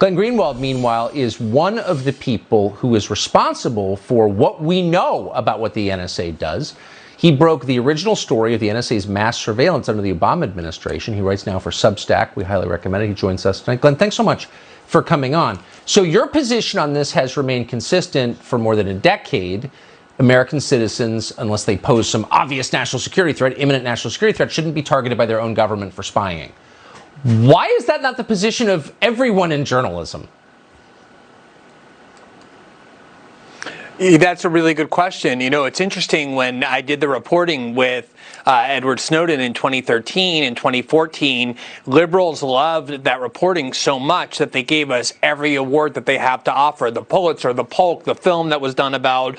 Glenn Greenwald, meanwhile, is one of the people who is responsible for what we know about what the NSA does. He broke the original story of the NSA's mass surveillance under the Obama administration. He writes now for Substack. We highly recommend it. He joins us tonight. Glenn, thanks so much for coming on. So your position on this has remained consistent for more than a decade. American citizens, unless they pose some obvious national security threat, imminent national security threat, shouldn't be targeted by their own government for spying. Why is that not the position of everyone in journalism? That's a really good question. You know, it's interesting, when I did the reporting with Edward Snowden in 2013 and 2014, liberals loved that reporting so much that they gave us every award that they have to offer. The Pulitzer, the Polk, the film that was done about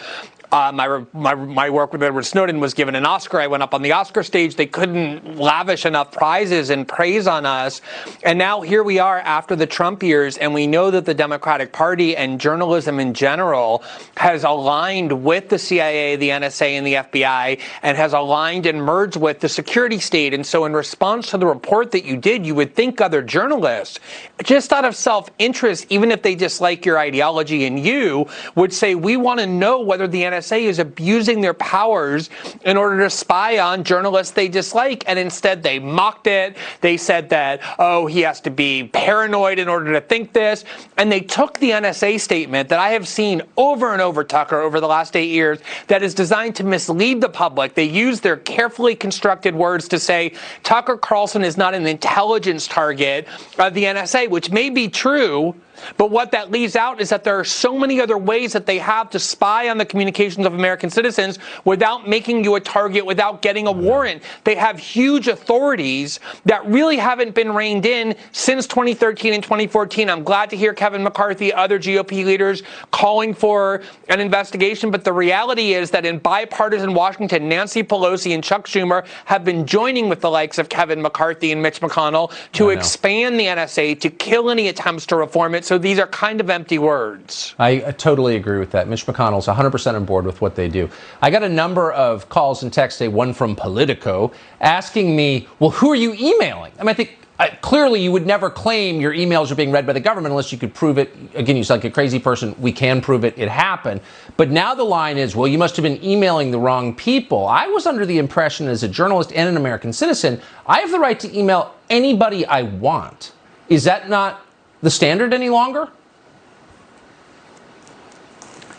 my work with Edward Snowden was given an Oscar. I went up on the Oscar stage. They couldn't lavish enough prizes and praise on us. And now here we are after the Trump years, and we know that the Democratic Party and journalism in general has aligned with the CIA, the NSA, and the FBI, and has aligned and merged with the security state. And so in response to the report that you did, you would think other journalists, just out of self-interest, even if they dislike your ideology and you, would say, we want to know whether the NSA is abusing their powers in order to spy on journalists they dislike. And instead they mocked it. They said that, oh, he has to be paranoid in order to think this. And they took the NSA statement that I have seen over and over, Tucker, over the last 8 years, that is designed to mislead the public. They use their carefully constructed words to say Tucker Carlson is not an intelligence target of the NSA, which may be true. But what that leaves out is that there are so many other ways that they have to spy on the communications of American citizens without making you a target, without getting a warrant. They have huge authorities that really haven't been reined in since 2013 and 2014. I'm glad to hear Kevin McCarthy, other GOP leaders calling for an investigation. But the reality is that in bipartisan Washington, Nancy Pelosi and Chuck Schumer have been joining with the likes of Kevin McCarthy and Mitch McConnell to expand the NSA, to kill any attempts to reform it. So these are kind of empty words. I totally agree with that. Mitch McConnell's 100% on board with what they do. I got a number of calls and texts, one from Politico, asking me, well, who are you emailing? I mean, I think clearly you would never claim your emails are being read by the government unless you could prove it. Again, you sound like a crazy person. We can prove it. It happened. But now the line is, well, you must have been emailing the wrong people. I was under the impression, as a journalist and an American citizen, I have the right to email anybody I want. Is that not the standard any longer?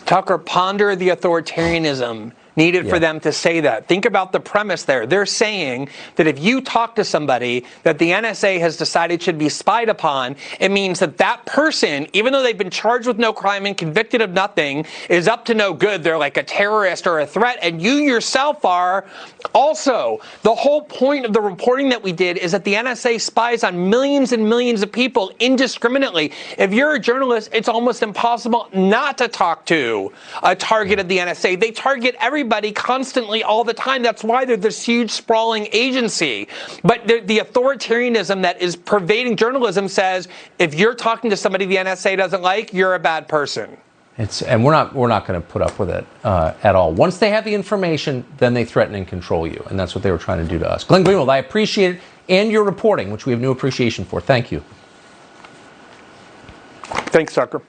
Tucker, ponder the authoritarianism needed for them to say that. Think about the premise there. They're saying that if you talk to somebody that the NSA has decided should be spied upon, it means that that person, even though they've been charged with no crime and convicted of nothing, is up to no good. They're like a terrorist or a threat, and you yourself are also. The whole point of the reporting that we did is that the NSA spies on millions and millions of people indiscriminately. If you're a journalist, it's almost impossible not to talk to a target of the NSA. They target everybody constantly all the time. That's why they're this huge sprawling agency. But the authoritarianism that is pervading journalism says if you're talking to somebody the NSA doesn't like, you're a bad person. And we're not going to put up with it at all. Once they have the information, then they threaten and control you, and that's what they were trying to do to us. Glenn Greenwald, I appreciate it, and your reporting, which we have new appreciation for. Thank you. Thanks, Tucker.